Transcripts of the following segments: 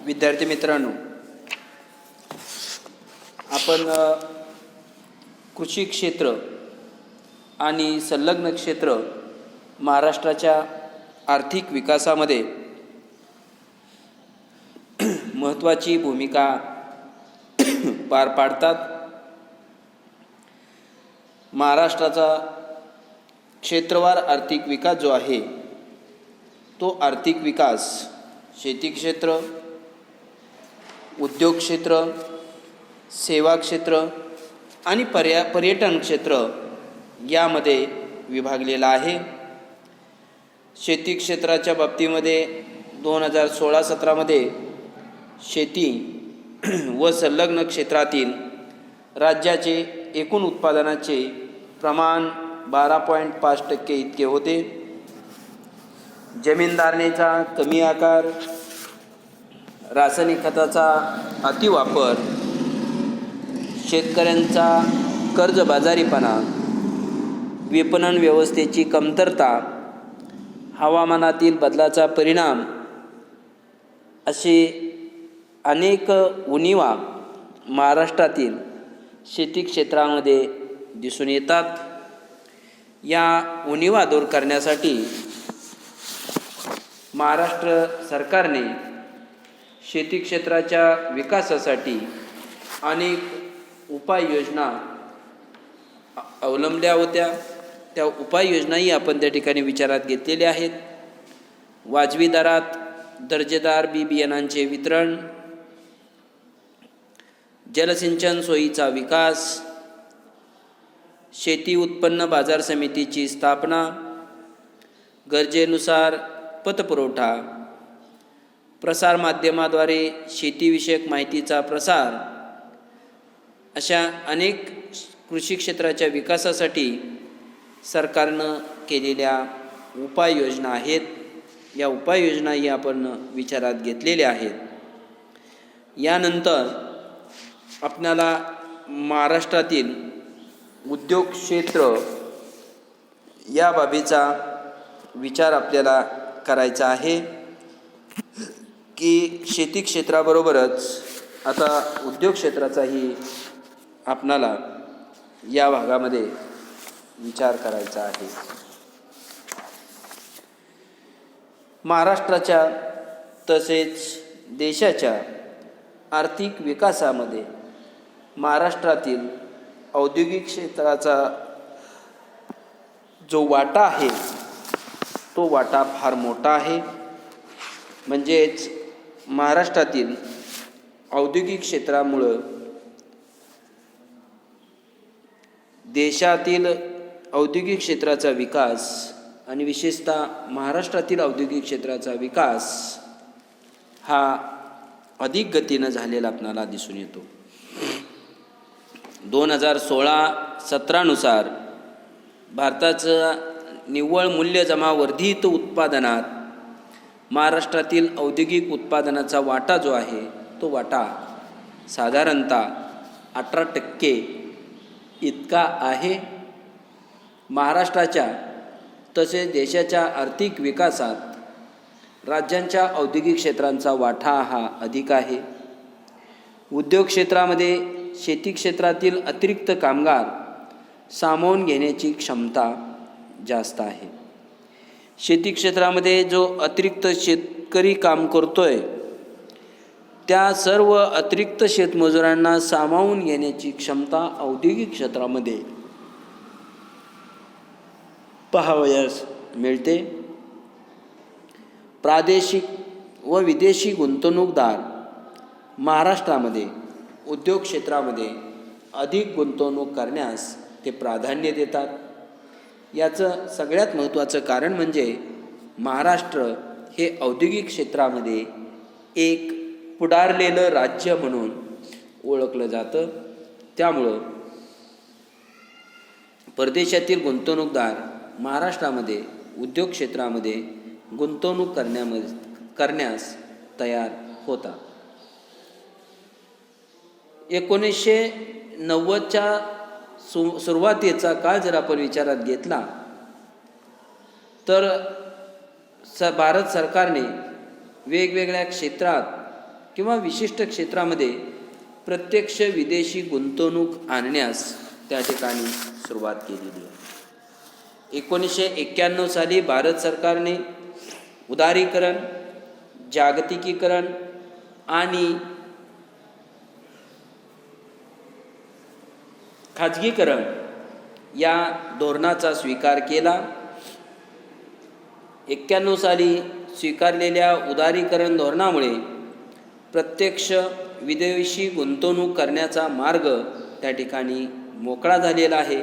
विद्यार्थी मित्रांनो, आपण कृषी क्षेत्र आणि संलग्न क्षेत्र महाराष्ट्राच्या आर्थिक विकासामध्ये महत्त्वाची भूमिका पार पाडतात. महाराष्ट्राचा क्षेत्रवार आर्थिक विकास जो आहे तो आर्थिक विकास शेती क्षेत्र, उद्योग क्षेत्र, सेवा क्षेत्र आणि पर्यटन क्षेत्र यामध्ये विभागलेला आहे. शेती क्षेत्राच्या बाबतीमध्ये 2016-17मध्ये शेती व संलग्न क्षेत्रातील राज्याचे एकूण उत्पादनाचे प्रमाण 12.5% इतके होते. जमीनधारणेचा कमी आकार, रासायनिक खताचा अतिवापर, शेतकऱ्यांचा कर्जबाजारीपणा, विपणन व्यवस्थेची कमतरता, हवामानातील बदलाचा परिणाम असे अनेक उणीवा महाराष्ट्रातील शेती क्षेत्रामध्ये दिसून येतात. या उणीवा दूर करण्यासाठी महाराष्ट्र सरकारने शेती क्षेत्राच्या विकासासाठी अनेक उपाययोजना अवलंबल्या होत्या. त्या उपाययोजनाही आपण त्या ठिकाणी विचारात घेतलेल्या आहेत. वाजवी दरात दर्जेदार बी बियाणांचे वितरण, जलसिंचन सोयीचा विकास, शेती उत्पन्न बाजार समितीची स्थापना, गरजेनुसार पतपुरवठा, प्रसारमाध्यमाद्वारे शेतीविषयक माहितीचा प्रसार अशा अनेक कृषी क्षेत्राच्या विकासासाठी सरकारनं केलेल्या उपाययोजना आहेत. या उपाययोजनाही आपण विचारात घेतलेल्या आहेत. यानंतर आपल्याला महाराष्ट्रातील उद्योग क्षेत्र या बाबीचा विचार आपल्याला करायचा आहे की शेती क्षेत्राबरोबरच आता उद्योग क्षेत्राचाही आपणाला या भागामध्ये विचार करायचा आहे. महाराष्ट्राच्या तसेच देशाच्या आर्थिक विकासामध्ये महाराष्ट्रातील औद्योगिक क्षेत्राचा जो वाटा आहे तो वाटा फार मोठा आहे. म्हणजेच महाराष्ट्रातील औद्योगिक क्षेत्रामुळं देशातील औद्योगिक क्षेत्राचा विकास आणि विशेषतः महाराष्ट्रातील औद्योगिक क्षेत्राचा विकास हा अधिक गतीनं झालेला आपल्याला दिसून येतो. 2016-17नुसार भारताचं निव्वळ मूल्य जमा वर्धित उत्पादनात महाराष्ट्रातील औद्योगिक उत्पादनाचा वाटा जो आहे तो वाटा साधारणतः 18% इतका आहे. महाराष्ट्राच्या तसेच देशाच्या आर्थिक विकासात राज्यांच्या औद्योगिक क्षेत्रांचा वाटा हा अधिक आहे. उद्योग क्षेत्रामध्ये शेती क्षेत्रातील अतिरिक्त कामगार सामावून घेण्याची क्षमता जास्त आहे. शेती क्षेत्रामध्ये जो अतिरिक्त शेतकरी काम करतोय त्या सर्व अतिरिक्त शेतमजुरांना सामावून घेण्याची क्षमता औद्योगिक क्षेत्रामध्ये पाहावयास मिळते. प्रादेशिक व विदेशी गुंतवणूकदार महाराष्ट्रामध्ये उद्योग क्षेत्रामध्ये अधिक गुंतवणूक करण्यास ते प्राधान्य देतात. याचं सगळ्यात महत्त्वाचं कारण म्हणजे महाराष्ट्र हे औद्योगिक क्षेत्रामध्ये एक पुढारलेलं राज्य म्हणून ओळखलं जातं. त्यामुळं परदेशातील गुंतवणूकदार महाराष्ट्रामध्ये उद्योग क्षेत्रामध्ये गुंतवणूक करण्यास तयार होतात. 1990च्या सुरुवातीचा काळ जर आपण विचारात घेतला तर भारत सरकारने वेगवेगळ्या क्षेत्रात किंवा विशिष्ट क्षेत्रामध्ये प्रत्यक्ष विदेशी गुंतवणूक आणण्यास त्या ठिकाणी सुरुवात केलेली आहे. 1991 साली भारत सरकारने उदारीकरण, जागतिकीकरण आणि खाजगीकरण या धोरणाचा स्वीकार केला. 91 साली स्वीकारलेल्या उदारीकरण धोरणामुळे प्रत्यक्ष विदेशी गुंतवणूक करण्याचा मार्ग त्या ठिकाणी मोकळा झालेला आहे.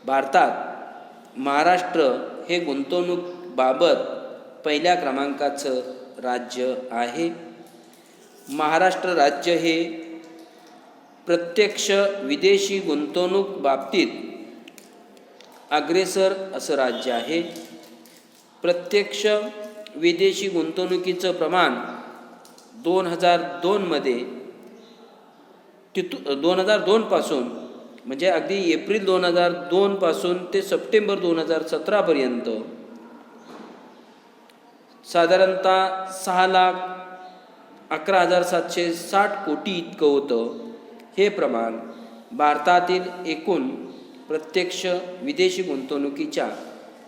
भारतात महाराष्ट्र हे गुंतवणूकबाबत पहिल्या क्रमांकाचं राज्य आहे. महाराष्ट्र राज्य हे प्रत्यक्ष विदेशी गुंतवणूक बाबतीत अग्रेसर असं राज्य आहे. प्रत्यक्ष विदेशी गुंतवणुकीचं प्रमाण 2002 पासून म्हणजे अगदी एप्रिल 2002 पासून ते सप्टेंबर 2017पर्यंत साधारणतः 6,11,760 कोटी इतकं होतं. हे प्रमाण भारतातील एकूण प्रत्यक्ष विदेशी गुंतवणुकीच्या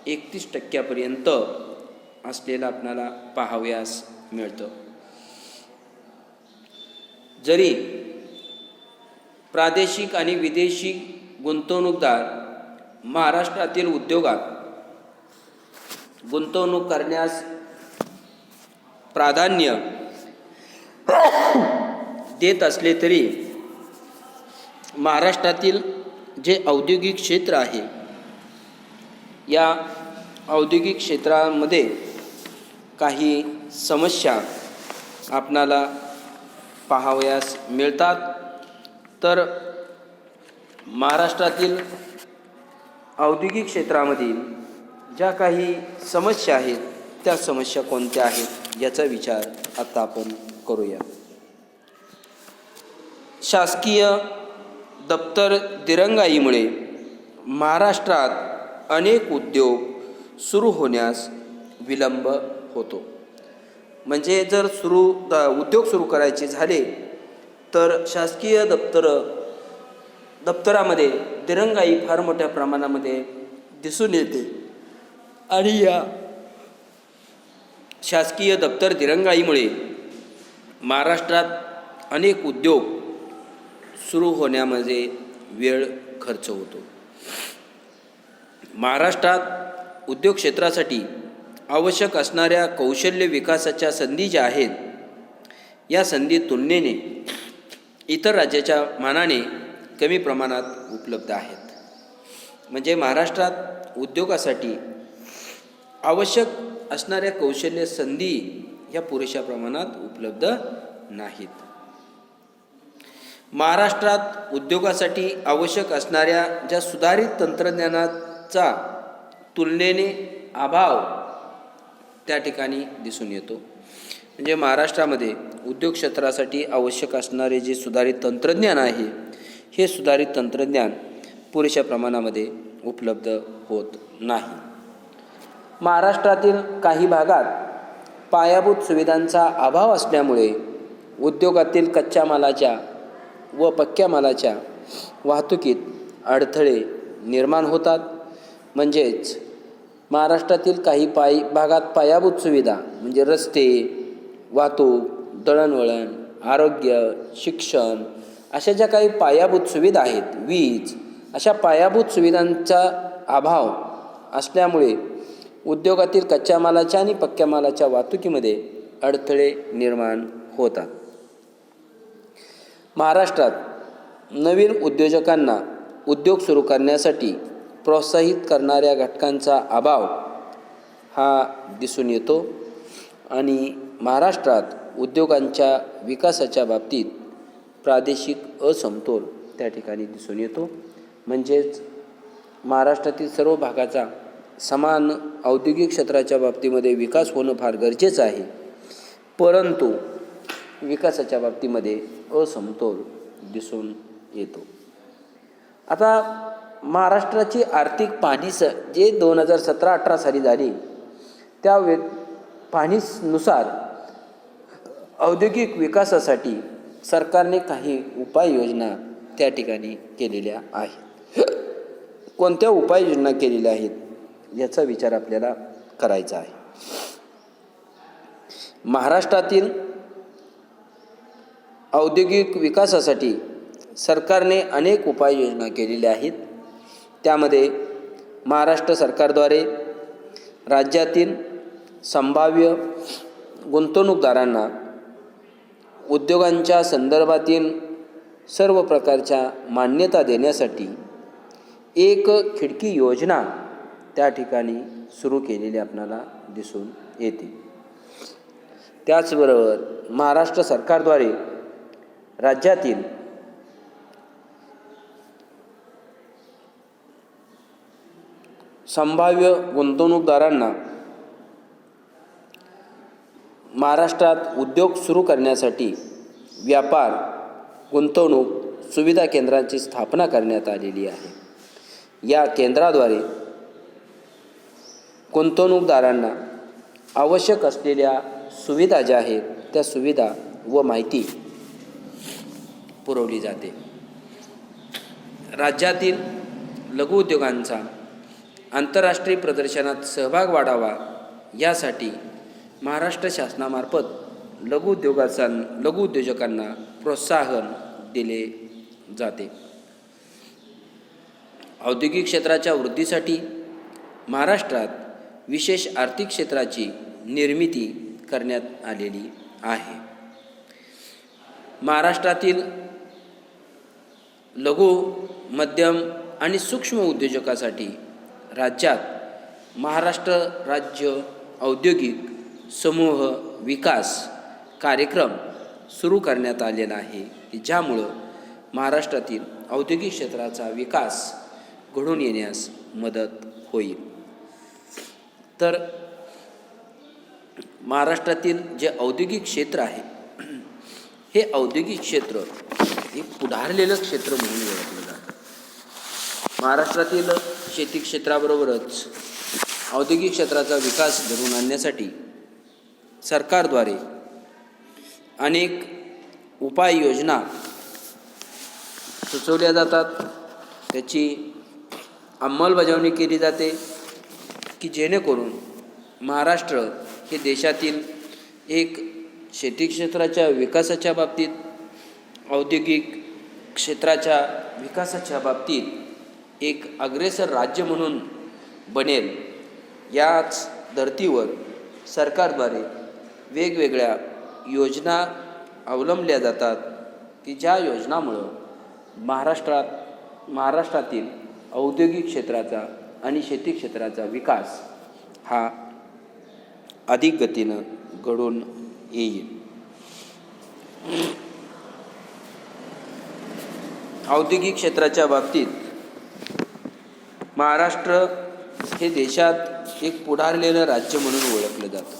31% असलेलं आपल्याला पाहावयास मिळतं. जरी प्रादेशिक आणि विदेशी गुंतवणूकदार महाराष्ट्रातील उद्योगात गुंतवणूक करण्यास प्राधान्य देत असले तरी महाराष्ट्रातील जे औद्योगिक क्षेत्र आहे या औद्योगिक क्षेत्रामध्ये काही समस्या आपणाला पाहावयास मिळतात. तर महाराष्ट्रातील औद्योगिक क्षेत्रामधील ज्या काही समस्या आहेत त्या समस्या कोणत्या आहेत याचा विचार आता आपण करूया. शासकीय दप्तर दिरंगाईमुळे महाराष्ट्रात अनेक उद्योग सुरू होण्यास विलंब होतो. म्हणजे जर उद्योग सुरू करायचे झाले तर शासकीय दप्तरामध्ये दिरंगाई फार मोठ्या प्रमाणामध्ये दिसून येते आणि या शासकीय दप्तर दिरंगाईमुळे महाराष्ट्रात अनेक उद्योग सुरू होण्यामध्ये वेळ खर्च होतो. महाराष्ट्रात उद्योग क्षेत्रासाठी आवश्यक असणाऱ्या कौशल्य विकासाच्या संधी ज्या आहेत या संधी तुलनेने इतर राज्याच्या मानाने कमी प्रमाणात उपलब्ध आहेत. म्हणजे महाराष्ट्रात उद्योगासाठी आवश्यक असणाऱ्या कौशल्य संधी ह्या पुरेशा प्रमाणात उपलब्ध नाहीत. महाराष्ट्रात उद्योगासाठी आवश्यक असणाऱ्या ज्या सुधारित तंत्रज्ञानाचा तुलनेने अभाव त्या ठिकाणी दिसून येतो. म्हणजे महाराष्ट्रामध्ये उद्योग क्षेत्रासाठी आवश्यक असणारे जे सुधारित तंत्रज्ञान आहे हे सुधारित तंत्रज्ञान पुरेशा प्रमाणामध्ये उपलब्ध होत नाही. महाराष्ट्रातील काही भागात पायाभूत सुविधांचा अभाव असल्यामुळे उद्योगातील कच्च्या मालाच्या व पक्क्या मालाच्या वाहतुकीत अडथळे निर्माण होतात. म्हणजेच महाराष्ट्रातील काही भागात पायाभूत सुविधा म्हणजे रस्ते, वाहतूक, दळणवळण, आरोग्य, शिक्षण अशा ज्या काही पायाभूत सुविधा आहेत, वीज, अशा पायाभूत सुविधांचा अभाव असल्यामुळे उद्योगातील कच्च्या मालाच्या आणि पक्क्या मालाच्या वाहतुकीमध्ये अडथळे निर्माण होतात. महाराष्ट्रात नवीन उद्योजकांना उद्योग सुरू करण्यासाठी प्रोत्साहित करणाऱ्या घटकांचा अभाव हा दिसून येतो आणि महाराष्ट्रात उद्योगांच्या विकासाच्या बाबतीत प्रादेशिक असमतोल त्या ठिकाणी दिसून येतो. म्हणजेच महाराष्ट्रातील सर्व भागाचा समान औद्योगिक क्षेत्राच्या बाबतीमध्ये विकास होणं फार गरजेचं आहे, परंतु विकासाच्या बाबतीमध्ये असमतोल दिसून येतो. आता महाराष्ट्राची आर्थिक पाहणी जे 2017-18 साली झाली त्या पाहणीनुसार औद्योगिक विकासासाठी सरकारने काही उपाययोजना त्या ठिकाणी केलेल्या आहेत. कोणत्या उपाययोजना केलेल्या आहेत याचा विचार आपल्याला करायचा आहे. महाराष्ट्रातील औद्योगिक विकासासाठी सरकारने अनेक उपाययोजना केलेल्या आहेत. त्यामध्ये महाराष्ट्र सरकारद्वारे राज्यातील संभाव्य गुंतवणूकदारांना उद्योगांच्या संदर्भातील सर्व प्रकारच्या मान्यता देण्यासाठी एक खिडकी योजना त्या ठिकाणी सुरू केलेली आपल्याला दिसून येते. त्याचबरोबर महाराष्ट्र सरकारद्वारे राज्यातील संभाव्य गुंतवणूकदारांना महाराष्ट्रात उद्योग सुरू करण्यासाठी व्यापार गुंतवणूक सुविधा केंद्रांची स्थापना करण्यात आलेली आहे. या केंद्राद्वारे गुंतवणूकदारांना आवश्यक असलेल्या सुविधा ज्या आहेत त्या सुविधा व माहिती पुरवली जाते. राज्यातील लघुउद्योगांचा आंतरराष्ट्रीय प्रदर्शनात सहभाग वाढावा यासाठी महाराष्ट्र शासनामार्फत लघुउद्योजकांना प्रोत्साहन दिले जाते. औद्योगिक क्षेत्राच्या वृद्धीसाठी महाराष्ट्रात विशेष आर्थिक क्षेत्राची निर्मिती करण्यात आलेली आहे. महाराष्ट्रातील लघु, मध्यम आणि सूक्ष्म उद्योजकासाठी राज्यात महाराष्ट्र राज्य औद्योगिक समूह विकास कार्यक्रम सुरू करण्यात आलेला आहे की ज्यामुळं महाराष्ट्रातील औद्योगिक क्षेत्राचा विकास घडून येण्यास मदत होईल. तर महाराष्ट्रातील जे औद्योगिक क्षेत्र आहे हे औद्योगिक क्षेत्र हे पुढारलेलं क्षेत्र म्हणून ओळखलं जातं. महाराष्ट्रातील शेती क्षेत्राबरोबरच औद्योगिक क्षेत्राचा विकास घडवून आणण्यासाठी सरकारद्वारे अनेक उपाययोजना सुचवल्या जातात. त्याची अंमलबजावणी केली जाते की जेणेकरून महाराष्ट्र हे देशातील एक शेती क्षेत्राच्या विकासाच्या बाबतीत, औद्योगिक क्षेत्राच्या विकासाच्या बाबतीत एक अग्रेसर राज्य म्हणून बनेल. याच धर्तीवर सरकारद्वारे वेगवेगळ्या योजना अवलंबल्या जातात की ज्या योजनामुळं महाराष्ट्रातील औद्योगिक क्षेत्राचा आणि शेती क्षेत्राचा विकास हा अधिक गतीनं घडून येईल. औद्योगिक क्षेत्राच्या बाबतीत महाराष्ट्र हे देशात एक पुढारलेलं राज्य म्हणून ओळखलं जातं.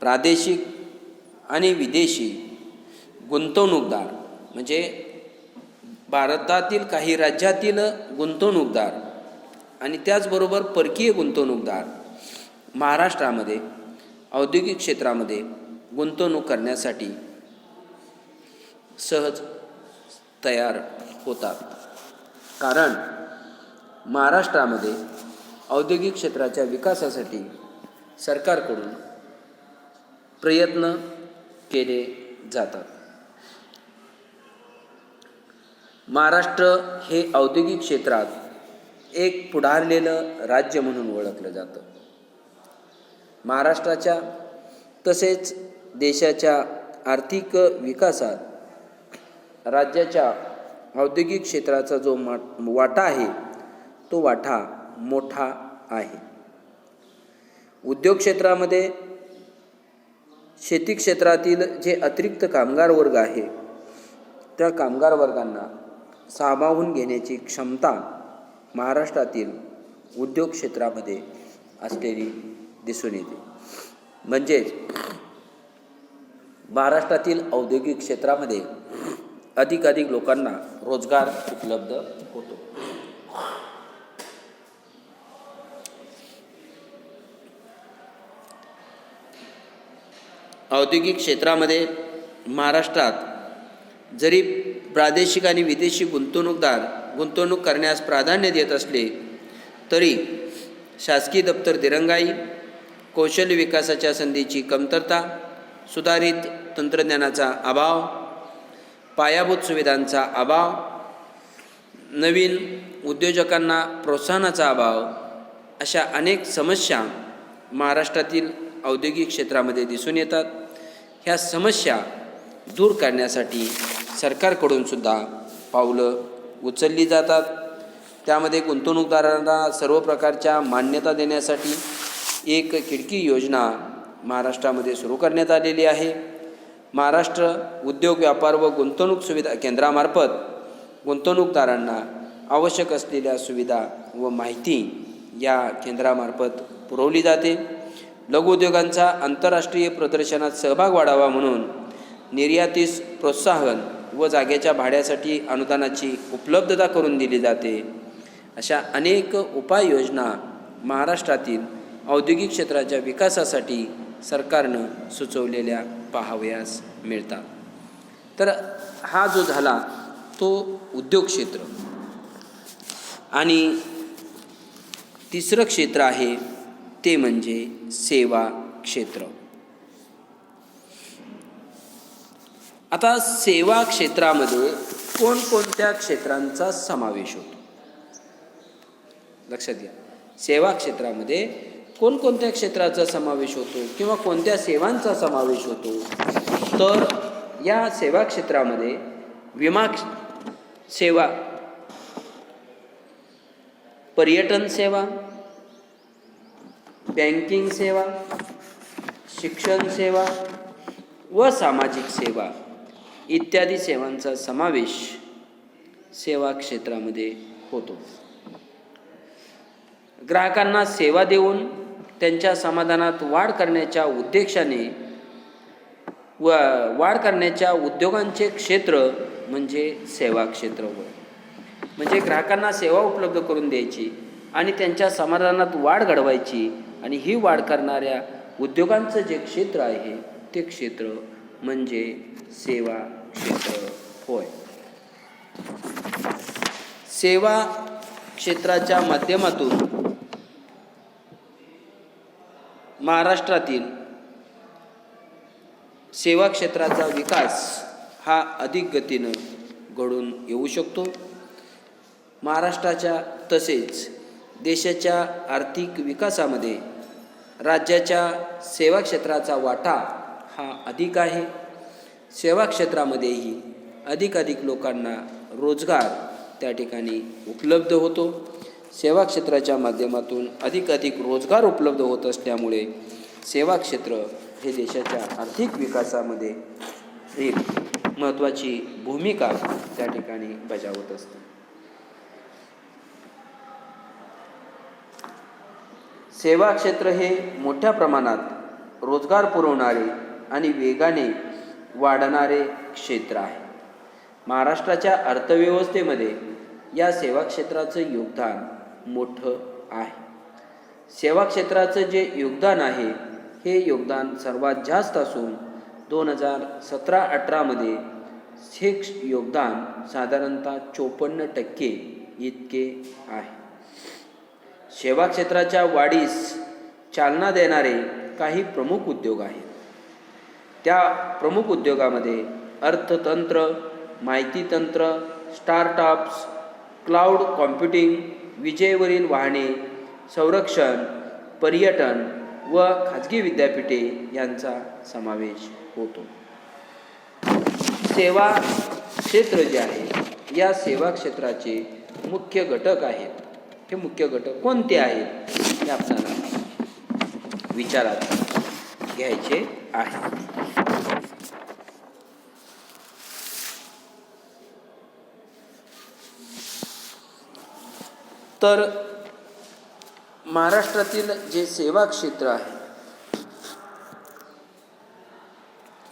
प्रादेशिक आणि विदेशी गुंतवणूकदार म्हणजे भारतातील काही राज्यातील गुंतवणूकदार आणि त्याचबरोबर परकीय गुंतवणूकदार महाराष्ट्रामध्ये औद्योगिक क्षेत्रामध्ये गुंतवणूक करण्यासाठी सहज तयार होतात. कारण महाराष्ट्रामध्ये औद्योगिक क्षेत्राच्या विकासासाठी सरकारकडून प्रयत्न केले जातात. महाराष्ट्र हे औद्योगिक क्षेत्रात एक पुढारलेलं राज्य म्हणून ओळखलं जातं. महाराष्ट्राच्या तसेच देशाच्या आर्थिक विकासात राज्याच्या औद्योगिक क्षेत्राचा जो वाटा आहे तो वाटा मोठा आहे. उद्योग क्षेत्रामध्ये शेती क्षेत्रातील जे अतिरिक्त कामगार वर्ग आहे त्या कामगार वर्गांना सामावून घेण्याची क्षमता महाराष्ट्रातील उद्योग क्षेत्रामध्ये असलेली दिसून येते. म्हणजेच महाराष्ट्रातील औद्योगिक क्षेत्रामध्ये अधिकाधिक लोकांना रोजगार उपलब्ध होतो. औद्योगिक क्षेत्रामध्ये महाराष्ट्रात जरी प्रादेशिक आणि विदेशी गुंतवणूकदार गुंतवणूक करण्यास प्राधान्य देत असले तरी शासकीय दप्तर दिरंगाई, कौशल्य विकासाच्या संधीची कमतरता, सुधारित तंत्रज्ञानाचा अभाव, पायाभूत सुविधांचा अभाव, नवीन उद्योजकांना प्रोत्साहनाचा अभाव अशा अनेक समस्या महाराष्ट्रातील औद्योगिक क्षेत्रामध्ये दिसून येतात. ह्या समस्या दूर करण्यासाठी सरकारकडून सुद्धा पावलं उचलली जातात. त्यामध्ये गुंतवणूकदारांना सर्व प्रकारच्या मान्यता देण्यासाठी एक खिडकी योजना महाराष्ट्रामध्ये सुरू करण्यात आलेली आहे. महाराष्ट्र उद्योग व्यापार व गुंतवणूक सुविधा केंद्रामार्फत गुंतवणूकदारांना आवश्यक असलेल्या सुविधा व माहिती या केंद्रामार्फत पुरवली जाते. लघुउद्योगांचा आंतरराष्ट्रीय प्रदर्शनात सहभाग वाढावा म्हणून निर्यातीस प्रोत्साहन व जागेच्या भाड्यासाठी अनुदानाची उपलब्धता करून दिली जाते. अशा अनेक उपाययोजना महाराष्ट्रातील औद्योगिक क्षेत्राच्या विकासासाठी सरकारनं सुचवलेल्या पाहावयास मिळतात. तर हा जो झाला तो उद्योग क्षेत्र. आणि तिसरं क्षेत्र आहे ते म्हणजे सेवा क्षेत्र. आता सेवा क्षेत्रामध्ये कोणकोणत्या क्षेत्रांचा समावेश होतो लक्षात घ्या. सेवा क्षेत्रामध्ये कोणकोणत्या क्षेत्राचा समावेश होतो किंवा कोणत्या सेवांचा समावेश होतो. तर या सेवा क्षेत्रामध्ये विमा सेवा, पर्यटन सेवा, बँकिंग सेवा, शिक्षण सेवा व सामाजिक सेवा इत्यादी सेवांचा समावेश सेवा क्षेत्रामध्ये होतो. ग्राहकांना सेवा देऊन त्यांच्या समाधानात वाढ करण्याच्या उद्देशाने व वाढ करण्याच्या उद्योगांचे क्षेत्र म्हणजे सेवा क्षेत्र होय. म्हणजे ग्राहकांना सेवा उपलब्ध करून द्यायची आणि त्यांच्या समाधानात वाढ घडवायची आणि ही वाढ करणाऱ्या उद्योगांचं जे क्षेत्र आहे ते क्षेत्र म्हणजे सेवा क्षेत्र होय. सेवा क्षेत्राच्या माध्यमातून महाराष्ट्रातील सेवा क्षेत्राचा विकास हा अधिक गतीनं घडून येऊ शकतो. महाराष्ट्राच्या तसेच देशाच्या आर्थिक विकासामध्ये राज्याच्या सेवा क्षेत्राचा वाटा हा अधिक आहे. सेवा क्षेत्रामध्येही अधिकाधिक लोकांना रोजगार त्या ठिकाणी उपलब्ध होतो. सेवा क्षेत्राच्या माध्यमातून अधिकाधिक रोजगार उपलब्ध होत असल्यामुळे सेवा क्षेत्र हे देशाच्या आर्थिक विकासामध्ये एक महत्त्वाची भूमिका त्या ठिकाणी बजावत असते. सेवा क्षेत्र हे मोठ्या प्रमाणात रोजगार पुरवणारे आणि वेगाने वाढणारे क्षेत्र आहे. महाराष्ट्राच्या अर्थव्यवस्थेमध्ये या सेवा क्षेत्राचं योगदान मोठं आहे. सेवा क्षेत्राचं जे योगदान आहे हे योगदान सर्वात जास्त असून 2017-18 हे योगदान साधारणतः 54% इतके आहे. सेवा क्षेत्राच्या वाढीस चालना देणारे काही प्रमुख उद्योग आहेत. त्या प्रमुख उद्योगामध्ये अर्थतंत्र, माहिती तंत्र, स्टार्टअप्स, क्लाउड कॉम्प्युटिंग, विजेवरील वाहने, संरक्षण, पर्यटन व खाजगी विद्यापीठे यांचा समावेश होतो. सेवा क्षेत्र जे आहे या सेवा क्षेत्राचे मुख्य घटक आहेत. हे मुख्य घटक कोणते आहेत हे आपल्याला विचारात घ्यायचे आहे. तर महाराष्ट्रातील जे सेवा क्षेत्र आहे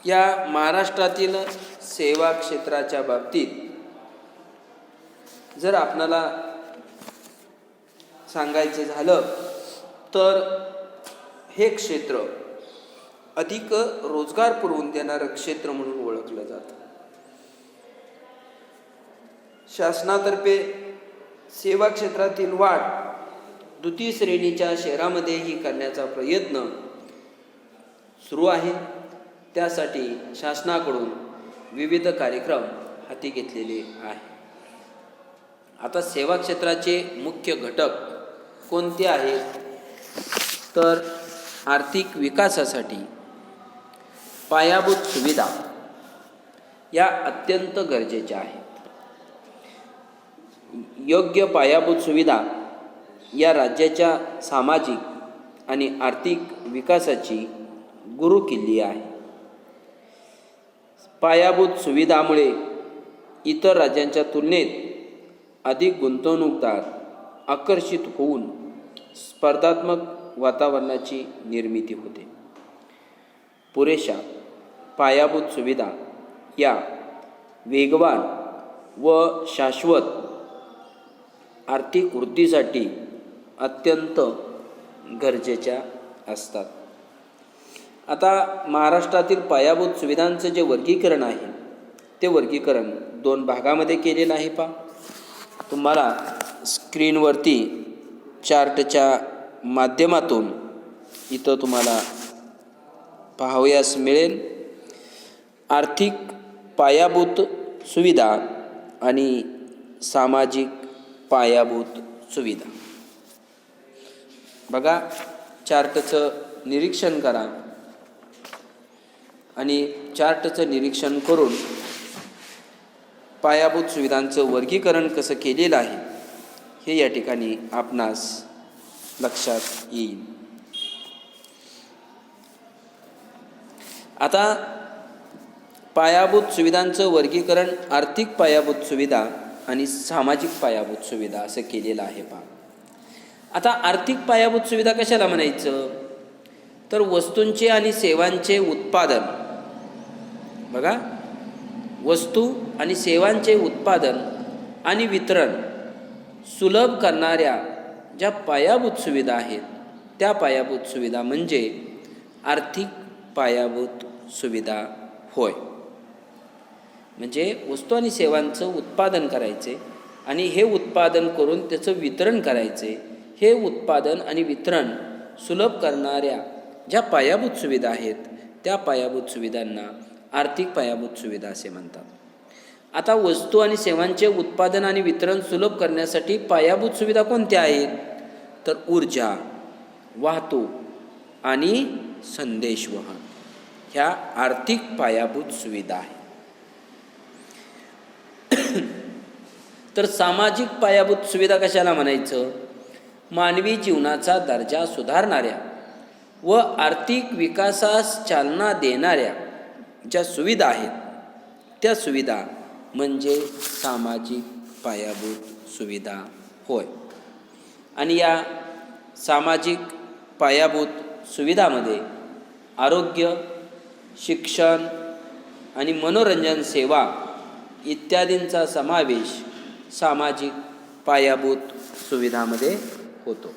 या महाराष्ट्रातील सेवा क्षेत्राच्या बाबतीत जर आपल्याला सांगायचे झालं तर हे क्षेत्र अधिक रोजगार पुरवून देणारं क्षेत्र म्हणून ओळखलं जातं. शासनातर्फे सेवा क्षेत्रातील वाढ द्वितीय श्रेणीच्या शहरामध्येही करण्याचा प्रयत्न सुरू आहे. त्यासाठी शासनाकडून विविध कार्यक्रम हाती घेतलेले आहे. आता सेवा क्षेत्राचे मुख्य घटक कोणते आहेत? तर आर्थिक विकासासाठी पायाभूत सुविधा या अत्यंत गरजेच्या आहेत. योग्य पायाभूत सुविधा या राज्याच्या सामाजिक आणि आर्थिक विकासाची गुरुकिल्ली आहे. पायाभूत सुविधामुळे इतर राज्यांच्या तुलनेत अधिक गुंतवणूकदार आकर्षित होऊन स्पर्धात्मक वातावरणाची निर्मिती होते. पुरेशा पायाभूत सुविधा या वेगवान व शाश्वत आर्थिक वृद्धीसाठी अत्यंत गरजेच्या असतात. आता महाराष्ट्रातील पायाभूत सुविधांचं जे वर्गीकरण आहे ते वर्गीकरण 2 भागामध्ये केलेलं आहे. तुम्हाला स्क्रीनवरती चार्टच्या माध्यमातून इथं तुम्हाला पाहावयास मिळेल. आर्थिक पायाभूत सुविधा आणि सामाजिक पायाभूत सुविधा. बघा, चार्टचं निरीक्षण करा आणि चार्टचं निरीक्षण करून पायाभूत सुविधांचं वर्गीकरण कसं केलेलं आहे हे या ठिकाणी आपणास लक्षात येईल. आता पायाभूत सुविधांचं वर्गीकरण आर्थिक पायाभूत सुविधा आणि सामाजिक पायाभूत सुविधा असं केलेलं आहे. आता आर्थिक पायाभूत सुविधा कशाला म्हणायचं? तर वस्तूंचे आणि सेवांचे उत्पादन. बघा, वस्तू आणि सेवांचे उत्पादन आणि वितरण सुलभ करणाऱ्या ज्या पायाभूत सुविधा आहेत त्या पायाभूत सुविधा म्हणजे आर्थिक पायाभूत सुविधा होय. म्हणजे वस्तू आणि सेवांचं उत्पादन करायचे आणि हे उत्पादन करून त्याचं वितरण करायचे. हे उत्पादन आणि वितरण सुलभ करणाऱ्या ज्या पायाभूत सुविधा आहेत त्या पायाभूत सुविधांना आर्थिक पायाभूत सुविधा असे म्हणतात. आता वस्तू आणि सेवांचे उत्पादन आणि वितरण सुलभ करण्यासाठी पायाभूत सुविधा कोणत्या आहेत? तर ऊर्जा, वाहतूक आणि संदेशवहन ह्या आर्थिक पायाभूत सुविधा आहेत. तर सामाजिक पायाभूत सुविधा कशाला म्हणायचं? मानवी जीवनाचा दर्जा सुधारणाऱ्या व आर्थिक विकासास चालना देणाऱ्या ज्या सुविधा आहेत त्या सुविधा म्हणजे सामाजिक पायाभूत सुविधा होय. आणि या सामाजिक पायाभूत सुविधामध्ये आरोग्य, शिक्षण आणि मनोरंजन सेवा इत्यादींचा समावेश सामाजिक पायाभूत सुविधामध्ये होतो.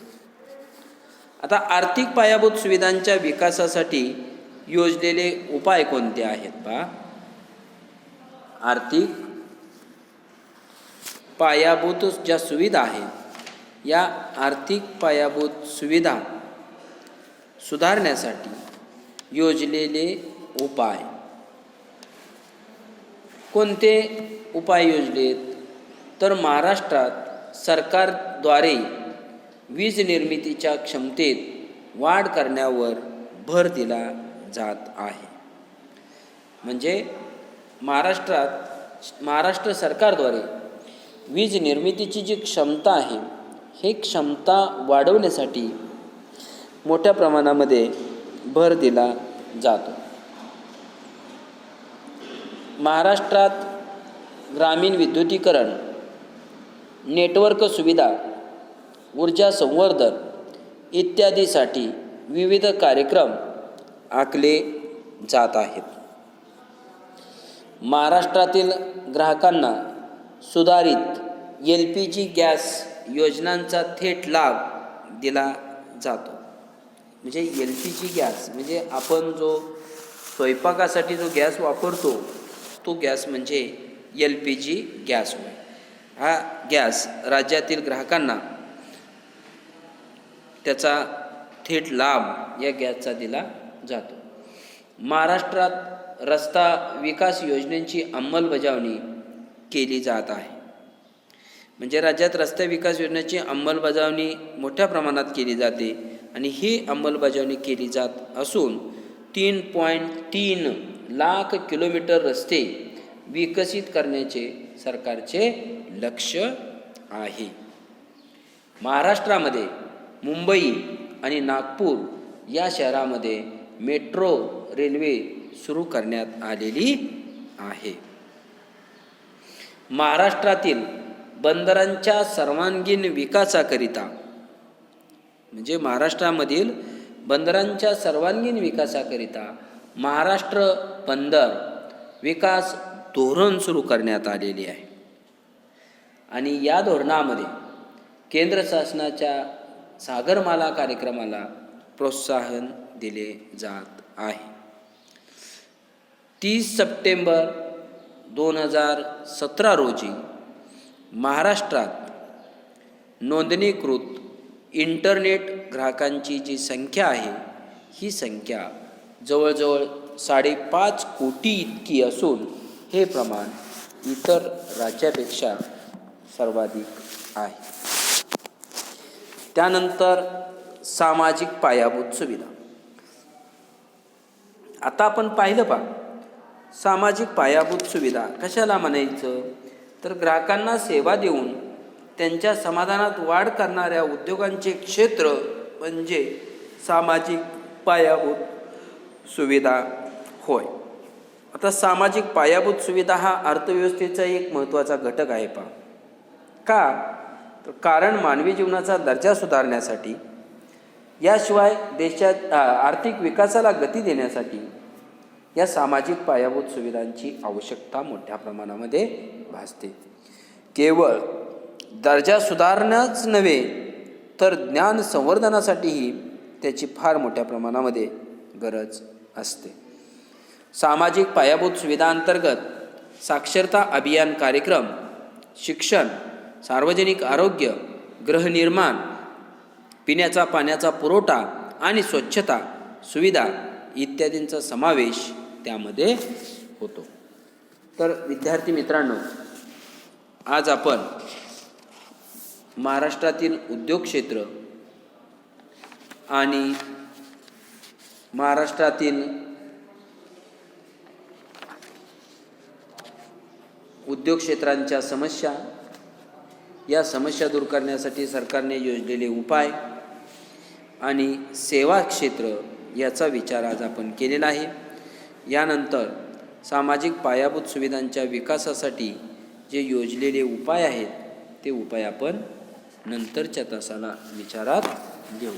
आता आर्थिक पायाभूत सुविधांच्या विकासासाठी योजलेले उपाय कोणते आहेत? आर्थिक पायाभूत ज्या सुविधा आहेत या आर्थिक पायाभूत सुविधा सुधारण्यासाठी योजलेले उपाय कोणते उपाय योजलेत? तर महाराष्ट्रात सरकारद्वारे वीज निर्मितीच्या क्षमतेत वाढ करण्यावर भर दिला जात आहे. म्हणजे महाराष्ट्र सरकारद्वारे वीज निर्मितीची जी क्षमता आहे हे क्षमता वाढवण्यासाठी मोठ्या प्रमाणामध्ये भर दिला जातो. महाराष्ट्रात ग्रामीण विद्युतीकरण, नेटवर्क सुविधा, ऊर्जा संवर्धन इत्यादीसाठी विविध कार्यक्रम आखले जात आहेत. महाराष्ट्रातील ग्राहकांना सुधारित LPG गॅस योजनांचा थेट लाभ दिला जातो. म्हणजे LPG गॅस म्हणजे आपण जो स्वयंपाकासाठी जो गॅस वापरतो तो गॅस म्हणजे LPG गॅस होय. हा गॅस राज्यातील ग्राहकांना त्याचा थेट लाभ या गॅसचा दिला जातो. महाराष्ट्रात रस्ता विकास योजनेची अंमलबजावणी केली जात आहे. म्हणजे राज्यात रस्ते विकास योजनेची अंमलबजावणी मोठ्या प्रमाणात केली जाते आणि ही अंमलबजावणी केली जात असून 3.3 लाख किलोमीटर रस्ते विकसित करण्याचे सरकारचे लक्ष्य आहे. महाराष्ट्रामध्ये मुंबई आणि नागपूर या शहरामध्ये मेट्रो रेल्वे सुरू करण्यात आलेली आहे. महाराष्ट्रातील बंदरांच्या सर्वांगीण विकासाकरिता म्हणजे महाराष्ट्रामधील बंदरांच्या सर्वांगीण विकासाकरिता महाराष्ट्र बंदर विकास धोरण सुरू करण्यात आलेले आहे. आणि या धोरणामध्ये केंद्र शासनाच्या सागरमाला कार्यक्रमाला प्रोत्साहन दिले जात आहे. 30 सप्टेंबर 2017 रोजी महाराष्ट्रात नोंदणीकृत इंटरनेट ग्राहकांची जी संख्या आहे ही संख्या जवळजवळ 5.5 कोटी इतकी असून हे प्रमाण इतर राज्यापेक्षा सर्वाधिक आहे. त्यानंतर सामाजिक पायाभूत सुविधा. आता आपण पाहिलं सामाजिक पायाभूत सुविधा कशाला म्हणायचं तर ग्राहकांना सेवा देऊन त्यांच्या समाधानात वाढ करणाऱ्या उद्योगांचे क्षेत्र म्हणजे सामाजिक पायाभूत सुविधा होय. आता सामाजिक पायाभूत सुविधा हा अर्थव्यवस्थेचा एक महत्त्वाचा घटक आहे. का तर कारण मानवी जीवनाचा दर्जा सुधारण्यासाठी याशिवाय देशात आर्थिक विकासाला गती देण्यासाठी या सामाजिक पायाभूत सुविधांची आवश्यकता मोठ्या प्रमाणामध्ये भासते. केवळ दर्जा सुधारण्याच नव्हे तर ज्ञान संवर्धनासाठीही त्याची फार मोठ्या प्रमाणामध्ये गरज असते. सामाजिक पायाभूत सुविधांतर्गत साक्षरता अभियान कार्यक्रम, शिक्षण, सार्वजनिक आरोग्य, गृहनिर्माण, पिण्याचा पाण्याचा पुरवठा आणि स्वच्छता सुविधा इत्यादींचा समावेश त्यामध्ये होतो. तर विद्यार्थी मित्रांनो, आज आपण महाराष्ट्रातील उद्योग क्षेत्र आणि महाराष्ट्रातील उद्योग क्षेत्रांच्या समस्या, या समस्या दूर करण्यासाठी सरकारने योजलेले उपाय आणि सेवा क्षेत्र याचा विचार आज आपण केलेला आहे. यानंतर सामाजिक पायाभूत सुविधांच्या विकासासाठी जे योजलेले उपाय आहेत ते उपाय आपण नंतरच्या तासाला विचारात घेऊ.